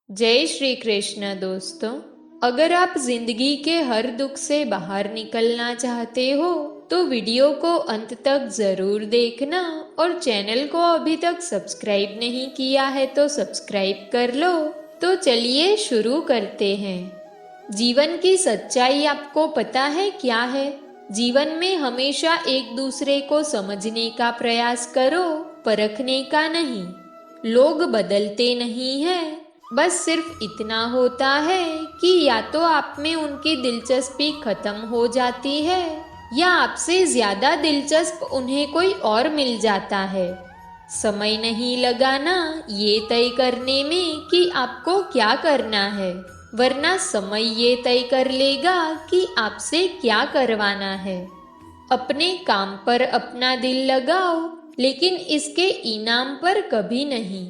जय श्री कृष्ण दोस्तों। अगर आप जिंदगी के हर दुख से बाहर निकलना चाहते हो तो वीडियो को अंत तक जरूर देखना और चैनल को अभी तक सब्सक्राइब नहीं किया है तो सब्सक्राइब कर लो। तो चलिए शुरू करते हैं। जीवन की सच्चाई आपको पता है क्या है? जीवन में हमेशा एक दूसरे को समझने का प्रयास करो, परखने का नहीं। लोग बदलते नहीं हैं, बस सिर्फ इतना होता है कि या तो आप में उनकी दिलचस्पी खत्म हो जाती है या आपसे ज्यादा दिलचस्प उन्हें कोई और मिल जाता है। समय नहीं लगाना ये तय करने में कि आपको क्या करना है, वरना समय ये तय कर लेगा कि आपसे क्या करवाना है। अपने काम पर अपना दिल लगाओ, लेकिन इसके इनाम पर कभी नहीं।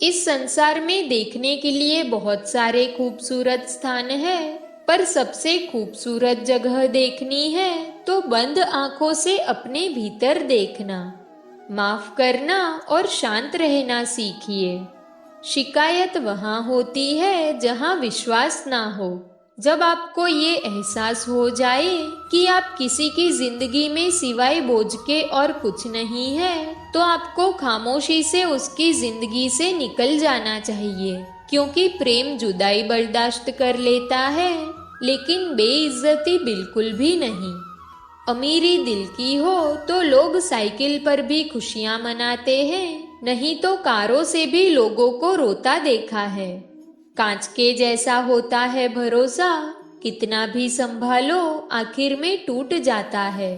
इस संसार में देखने के लिए बहुत सारे खूबसूरत स्थान हैं, पर सबसे खूबसूरत जगह देखनी है तो बंद आंखों से अपने भीतर देखना। माफ करना और शांत रहना सीखिए। शिकायत वहां होती है जहां विश्वास ना हो। जब आपको ये एहसास हो जाए कि आप किसी की जिंदगी में सिवाय बोझ के और कुछ नहीं है, तो आपको खामोशी से उसकी जिंदगी से निकल जाना चाहिए। क्योंकि प्रेम जुदाई बर्दाश्त कर लेता है, लेकिन बेइज्जती बिल्कुल भी नहीं। अमीरी दिल की हो तो लोग साइकिल पर भी खुशियां मनाते हैं, नहीं तो कारों से भी लोगों को रोता देखा है। कांच के जैसा होता है भरोसा, कितना भी संभालो आखिर में टूट जाता है।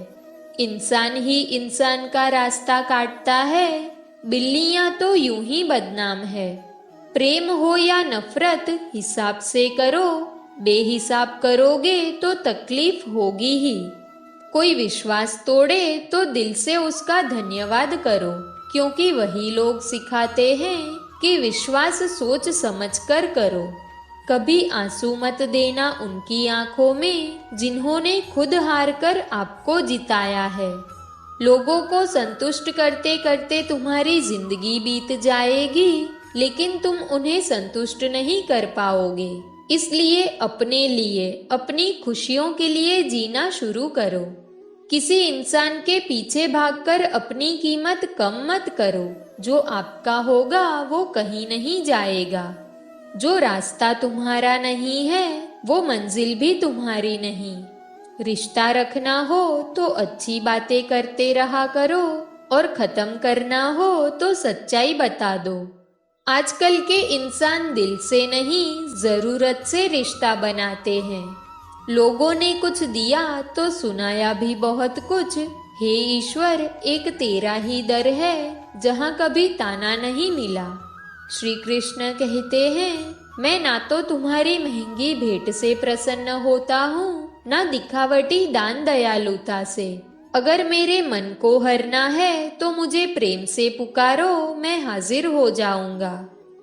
इंसान ही इंसान का रास्ता काटता है, बिल्लियां तो यूं ही बदनाम है। प्रेम हो या नफरत हिसाब से करो, बेहिसाब करोगे तो तकलीफ होगी ही। कोई विश्वास तोड़े तो दिल से उसका धन्यवाद करो, क्योंकि वही लोग सिखाते हैं कि विश्वास सोच समझकर करो। कभी आंसू मत देना उनकी आंखों में जिन्होंने खुद हार कर आपको जिताया है। लोगों को संतुष्ट करते करते तुम्हारी जिंदगी बीत जाएगी, लेकिन तुम उन्हें संतुष्ट नहीं कर पाओगे। इसलिए अपने लिए, अपनी खुशियों के लिए जीना शुरू करो। किसी इंसान के पीछे भागकर अपनी कीमत कम मत करो। जो आपका होगा वो कहीं नहीं जाएगा। जो रास्ता तुम्हारा नहीं है वो मंजिल भी तुम्हारी नहीं। रिश्ता रखना हो तो अच्छी बातें करते रहा करो, और खत्म करना हो तो सच्चाई बता दो। आजकल के इंसान दिल से नहीं, जरूरत से रिश्ता बनाते हैं। लोगों ने कुछ दिया तो सुनाया भी बहुत कुछ। हे ईश्वर, एक तेरा ही दर है जहाँ कभी ताना नहीं मिला। श्री कृष्ण कहते हैं, मैं ना तो तुम्हारी महंगी भेंट से प्रसन्न होता हूँ, ना दिखावटी दान दयालुता से। अगर मेरे मन को हरना है तो मुझे प्रेम से पुकारो, मैं हाजिर हो जाऊंगा।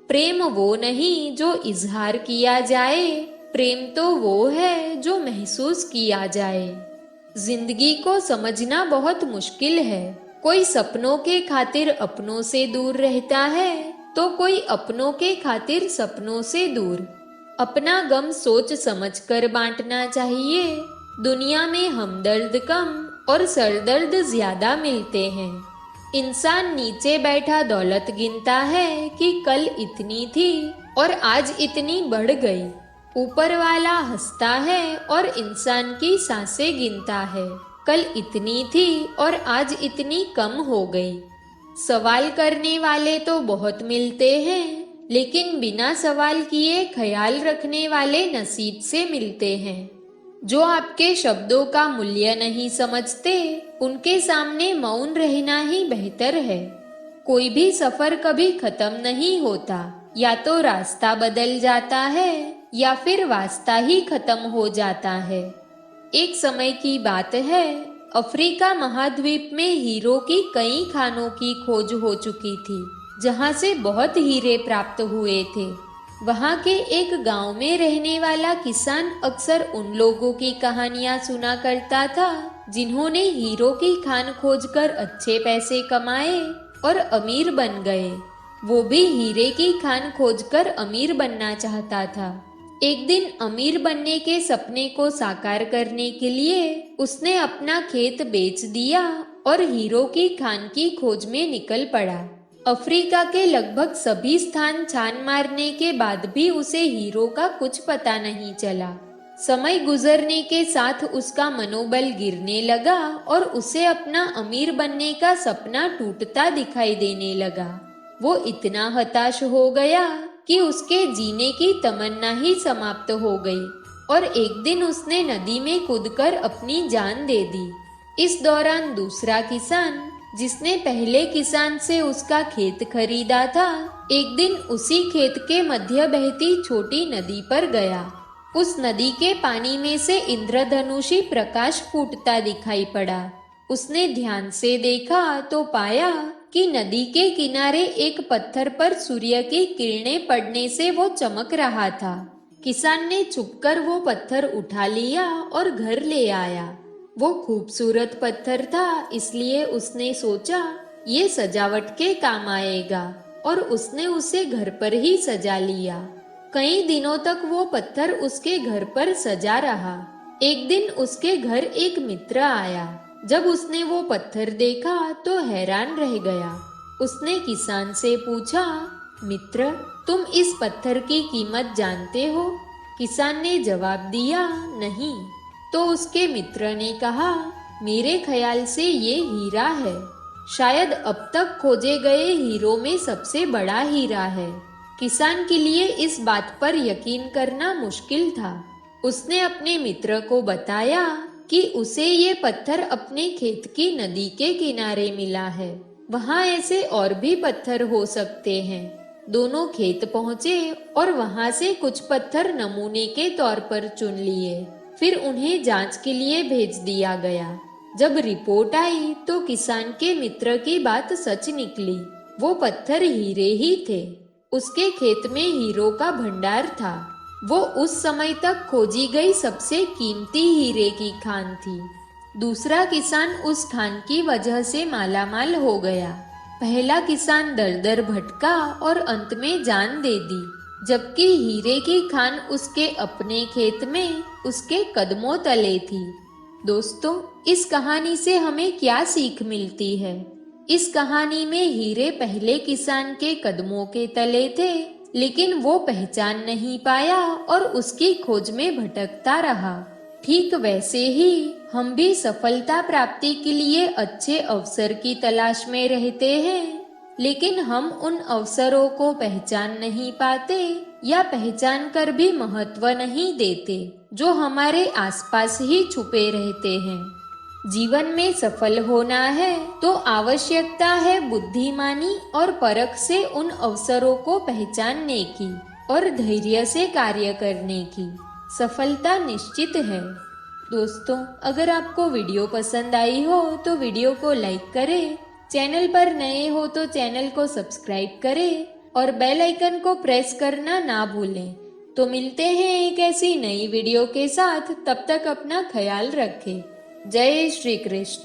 प्रेम वो नहीं जो इजहार किया जाए, प्रेम तो वो है जो महसूस किया जाए। जिंदगी को समझना बहुत मुश्किल है। कोई सपनों के खातिर अपनों से दूर रहता है, तो कोई अपनों के खातिर सपनों से दूर। अपना गम सोच समझकर बांटना चाहिए। दुनिया में हमदर्द कम और सरदर्द ज्यादा मिलते हैं। इंसान नीचे बैठा दौलत गिनता है कि कल इतनी थी और आज इतनी बढ़ गई। ऊपर वाला हंसता है और इंसान की सांसें गिनता है, कल इतनी थी और आज इतनी कम हो गई। सवाल करने वाले तो बहुत मिलते हैं, लेकिन बिना सवाल किए ख्याल रखने वाले नसीब से मिलते हैं। जो आपके शब्दों का मूल्य नहीं समझते, उनके सामने मौन रहना ही बेहतर है। कोई भी सफर कभी खत्म नहीं होता। या तो रास्ता बदल जाता है या फिर वास्ता ही खत्म हो जाता है। एक समय की बात है, अफ्रीका महाद्वीप में हीरो की कई खानों की खोज हो चुकी थी, जहां से बहुत हीरे प्राप्त हुए थे। वहां के एक गांव में रहने वाला किसान अक्सर उन लोगों की कहानियां सुना करता था जिन्होंने हीरो की खान खोजकर अच्छे पैसे कमाए और अमीर बन गए। वो भी हीरे की खान खोजकर अमीर बनना चाहता था। एक दिन अमीर बनने के सपने को साकार करने के लिए उसने अपना खेत बेच दिया और हीरो की खान की खोज में निकल पड़ा। अफ्रीका के लगभग सभी स्थान छान मारने के बाद भी उसे हीरो का कुछ पता नहीं चला। समय गुजरने के साथ उसका मनोबल गिरने लगा और उसे अपना अमीर बनने का सपना टूटता दिखाई देने लगा। वो इतना हताश हो गया कि उसके जीने की तमन्ना ही समाप्त हो गई और एक दिन उसने नदी में कूदकर अपनी जान दे दी। इस दौरान दूसरा किसान, जिसने पहले किसान से उसका खेत खरीदा था, एक दिन उसी खेत के मध्य बहती छोटी नदी पर गया। उस नदी के पानी में से इंद्रधनुषी प्रकाश फूटता दिखाई पड़ा। उसने ध्यान से देखा तो पाया कि नदी के किनारे एक पत्थर पर सूर्य की किरणें पड़ने से वो चमक रहा था। किसान ने छुपकर वो पत्थर उठा लिया और घर ले आया। वो खूबसूरत पत्थर था, इसलिए उसने सोचा ये सजावट के काम आएगा और उसने उसे घर पर ही सजा लिया। कई दिनों तक वो पत्थर उसके घर पर सजा रहा। एक दिन उसके घर एक मित्र आया। जब उसने वो पत्थर देखा तो हैरान रह गया। उसने किसान से पूछा, मित्र, तुम इस पत्थर की कीमत जानते हो? किसान ने जवाब दिया, नहीं। तो उसके मित्र ने कहा, मेरे ख्याल से ये हीरा है। शायद अब तक खोजे गए हीरो में सबसे बड़ा हीरा है। किसान के लिए इस बात पर यकीन करना मुश्किल था। उसने अपने मित्र को बताया कि उसे ये पत्थर अपने खेत की नदी के किनारे मिला है। वहाँ ऐसे और भी पत्थर हो सकते हैं। दोनों खेत पहुँचे और वहाँ से कुछ पत्थर नमूने के तौर पर चुन लिए। फिर उन्हें जांच के लिए भेज दिया गया। जब रिपोर्ट आई तो किसान के मित्र की बात सच निकली। वो पत्थर हीरे ही थे। उसके खेत में हीरो का भंडार था। वो उस समय तक खोजी गई सबसे कीमती हीरे की खान थी। दूसरा किसान उस खान की वजह से मालामाल हो गया। पहला किसान दर दर भटका और अंत में जान दे दी, जबकि हीरे की खान उसके अपने खेत में उसके कदमों तले थी। दोस्तों, इस कहानी से हमें क्या सीख मिलती है? इस कहानी में हीरे पहले किसान के कदमों के तले थे, लेकिन वो पहचान नहीं पाया और उसकी खोज में भटकता रहा। ठीक वैसे ही हम भी सफलता प्राप्ति के लिए अच्छे अवसर की तलाश में रहते हैं, लेकिन हम उन अवसरों को पहचान नहीं पाते या पहचान कर भी महत्व नहीं देते, जो हमारे आसपास ही छुपे रहते हैं। जीवन में सफल होना है तो आवश्यकता है बुद्धिमानी और परख से उन अवसरों को पहचानने की और धैर्य से कार्य करने की। सफलता निश्चित है। दोस्तों, अगर आपको वीडियो पसंद आई हो तो वीडियो को लाइक करें, चैनल पर नए हो तो चैनल को सब्सक्राइब करें और बेल आइकन को प्रेस करना ना भूलें। तो मिलते हैं एक ऐसी नई वीडियो के साथ। तब तक अपना ख्याल रखें। जय श्री कृष्ण।